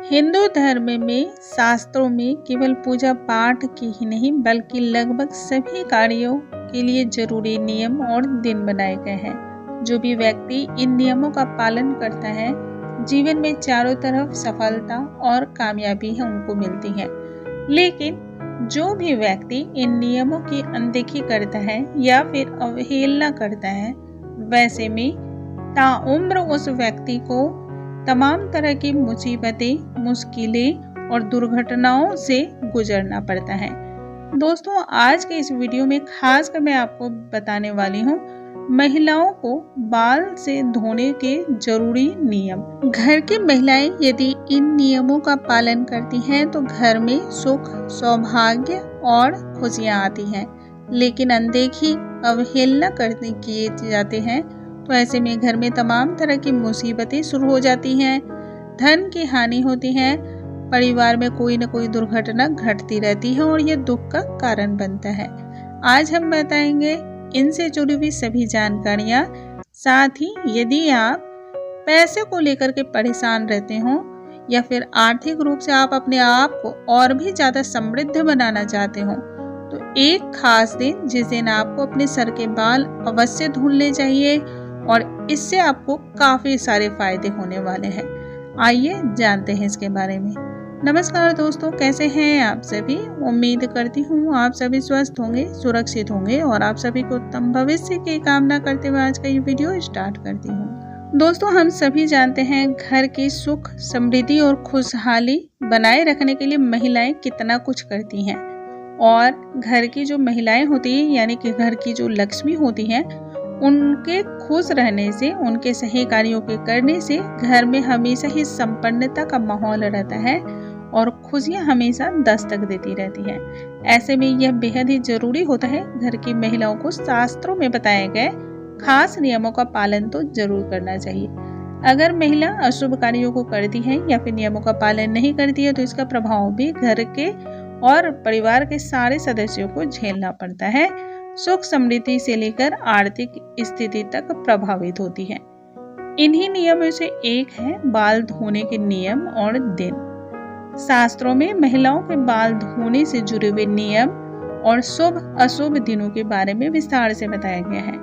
हिंदू धर्म में शास्त्रों में केवल पूजा पाठ की ही नहीं बल्कि लगभग सभी कार्यों के लिए जरूरी नियम और दिन बनाए गए हैं। जो भी व्यक्ति इन नियमों का पालन करता है जीवन में चारों तरफ सफलता और कामयाबी है उनको मिलती है। लेकिन जो भी व्यक्ति इन नियमों की अनदेखी करता है या फिर अवहेलना करता है वैसे में ताउम्र उस व्यक्ति को तमाम तरह की मुसीबतें, मुश्किलें और दुर्घटनाओं से गुजरना पड़ता है। दोस्तों, आज के इस वीडियो में खासकर मैं आपको बताने वाली हूँ महिलाओं को बाल से धोने के जरूरी नियम। घर की महिलाएं यदि इन नियमों का पालन करती हैं तो घर में सुख, सौभाग्य और खुशियां आती हैं। लेकिन अनदेखी, अवहेलना करने किए जाते हैं तो ऐसे में घर में तमाम तरह की मुसीबतें शुरू हो जाती हैं, धन की हानि होती है, परिवार में कोई न कोई दुर्घटना घटती रहती है और ये दुख का कारण बनता है। आज हम बताएंगे इनसे जुड़ी हुई सभी जानकारियाँ। साथ ही यदि आप पैसे को लेकर के परेशान रहते हो या फिर आर्थिक रूप से आप अपने आप को और भी ज़्यादा समृद्ध बनाना चाहते हो तो एक खास दिन जिस दिन आपको अपने सर के बाल अवश्य धुलने चाहिए और इससे आपको काफ़ी सारे फायदे होने वाले हैं। आइए जानते हैं इसके बारे में। नमस्कार दोस्तों, कैसे हैं आप सभी। उम्मीद करती हूँ आप सभी स्वस्थ होंगे, सुरक्षित होंगे और आप सभी को उत्तम भविष्य की कामना करते हुए आज का ये वीडियो स्टार्ट करती हूँ। दोस्तों, हम सभी जानते हैं घर की सुख, समृद्धि और खुशहाली बनाए रखने के लिए महिलाएं कितना कुछ करती हैं और घर की जो महिलाएं होती हैं यानी कि घर की जो लक्ष्मी होती हैं उनके खुश रहने से, उनके सही कार्यों के करने से घर में हमेशा ही संपन्नता का माहौल रहता है और खुशियां हमेशा दस्तक देती रहती हैं। ऐसे में यह बेहद ही जरूरी होता है घर की महिलाओं को शास्त्रों में बताए गए खास नियमों का पालन तो जरूर करना चाहिए। अगर महिला अशुभ कार्यों को करती है या फिर नियमों का पालन नहीं करती है तो इसका प्रभाव भी घर के और परिवार के सारे सदस्यों को झेलना पड़ता है। सुख समृद्धि से लेकर आर्थिक स्थिति तक प्रभावित होती है। इन्हीं नियमों से एक है बाल धोने के नियम और दिन। शास्त्रों में महिलाओं के बाल धोने से जुड़े हुए नियम और शुभ अशुभ दिनों के बारे में विस्तार से बताया गया है।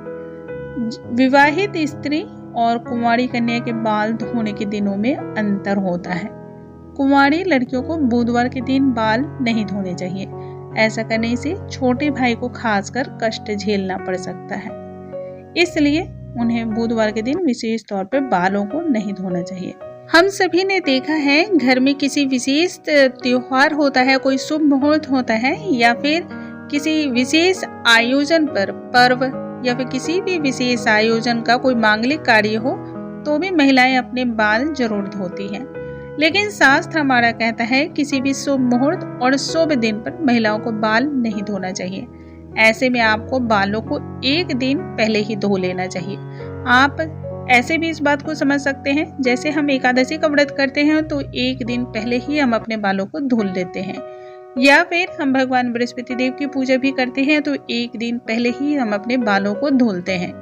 विवाहित स्त्री और कुंवारी कन्या के बाल धोने के दिनों में अंतर होता है। कुंवारी लड़कियों को बुधवार के दिन बाल नहीं धोने चाहिए। ऐसा करने से छोटे भाई को खासकर कष्ट झेलना पड़ सकता है, इसलिए उन्हें बुधवार के दिन विशेष तौर पर बालों को नहीं धोना चाहिए। हम सभी ने देखा है घर में किसी विशेष त्योहार होता है, कोई शुभ मुहूर्त होता है या फिर किसी विशेष आयोजन पर, पर्व या फिर किसी भी विशेष आयोजन का कोई मांगलिक कार्य हो तो भी महिलाएं अपने बाल जरूर धोती हैं। लेकिन शास्त्र हमारा कहता है किसी भी शुभ मुहूर्त और शुभ दिन पर महिलाओं को बाल नहीं धोना चाहिए। ऐसे में आपको बालों को एक दिन पहले ही धो लेना चाहिए। आप ऐसे भी इस बात को समझ सकते हैं जैसे हम एकादशी का व्रत करते हैं तो एक दिन पहले ही हम अपने बालों को धुल लेते हैं, या फिर हम भगवान बृहस्पति देव की पूजा भी करते हैं तो एक दिन पहले ही हम अपने बालों को धुलते हैं।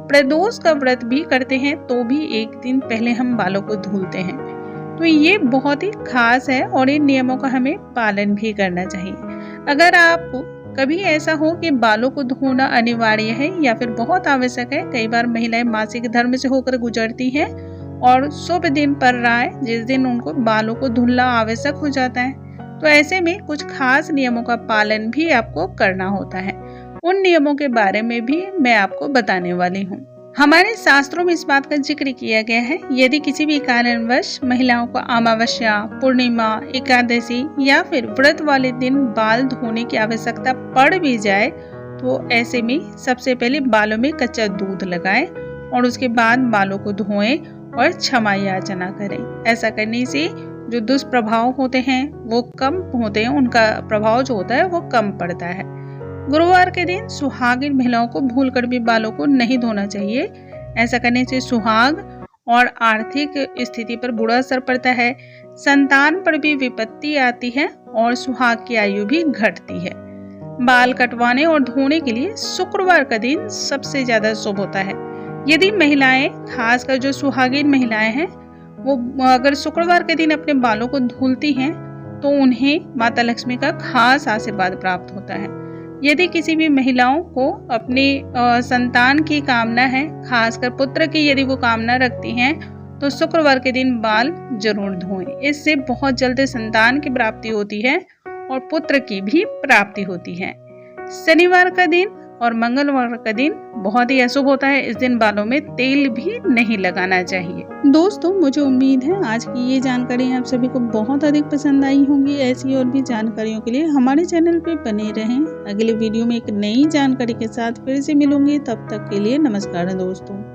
प्रदोष का व्रत भी करते हैं तो भी एक दिन पहले हम बालों को धुलते हैं। तो ये बहुत ही खास है और इन नियमों का हमें पालन भी करना चाहिए। अगर आपको कभी ऐसा हो कि बालों को धोना अनिवार्य है या फिर बहुत आवश्यक है, कई बार महिलाएं मासिक धर्म से होकर गुजरती हैं और शुभ दिन पड़ रहा है जिस दिन उनको बालों को धुलना आवश्यक हो जाता है, तो ऐसे में कुछ खास नियमों का पालन भी आपको करना होता है। उन नियमों के बारे में भी मैं आपको बताने वाली हूँ। हमारे शास्त्रों में इस बात का जिक्र किया गया है यदि किसी भी कारणवश महिलाओं को अमावस्या, पूर्णिमा, एकादशी या फिर व्रत वाले दिन बाल धोने की आवश्यकता पड़ भी जाए तो ऐसे में सबसे पहले बालों में कच्चा दूध लगाएं और उसके बाद बालों को धोएं और क्षमा याचना करें। ऐसा करने से जो दुष्प्रभाव होते हैं वो कम होते हैं, उनका प्रभाव जो होता है वो कम पड़ता है। गुरुवार के दिन सुहागिन महिलाओं को भूलकर भी बालों को नहीं धोना चाहिए। ऐसा करने से सुहाग और आर्थिक स्थिति पर बुरा असर पड़ता है, संतान पर भी विपत्ति आती है और सुहाग की आयु भी घटती है। बाल कटवाने और धोने के लिए शुक्रवार का दिन सबसे ज्यादा शुभ होता है। यदि महिलाएं, खासकर जो सुहागिन महिलाएं हैं, वो अगर शुक्रवार के दिन अपने बालों को धुलती हैं तो उन्हें माता लक्ष्मी का खास आशीर्वाद प्राप्त होता है। यदि किसी भी महिलाओं को अपने संतान की कामना है, खासकर पुत्र की यदि वो कामना रखती हैं, तो शुक्रवार के दिन बाल जरूर धोएं। इससे बहुत जल्द संतान की प्राप्ति होती है और पुत्र की भी प्राप्ति होती है। शनिवार का दिन और मंगलवार का दिन बहुत ही अशुभ होता है। इस दिन बालों में तेल भी नहीं लगाना चाहिए। दोस्तों, मुझे उम्मीद है आज की ये जानकारी आप सभी को बहुत अधिक पसंद आई होंगी। ऐसी और भी जानकारियों के लिए हमारे चैनल पे बने रहें। अगले वीडियो में एक नई जानकारी के साथ फिर से मिलूंगी। तब तक के लिए नमस्कार दोस्तों।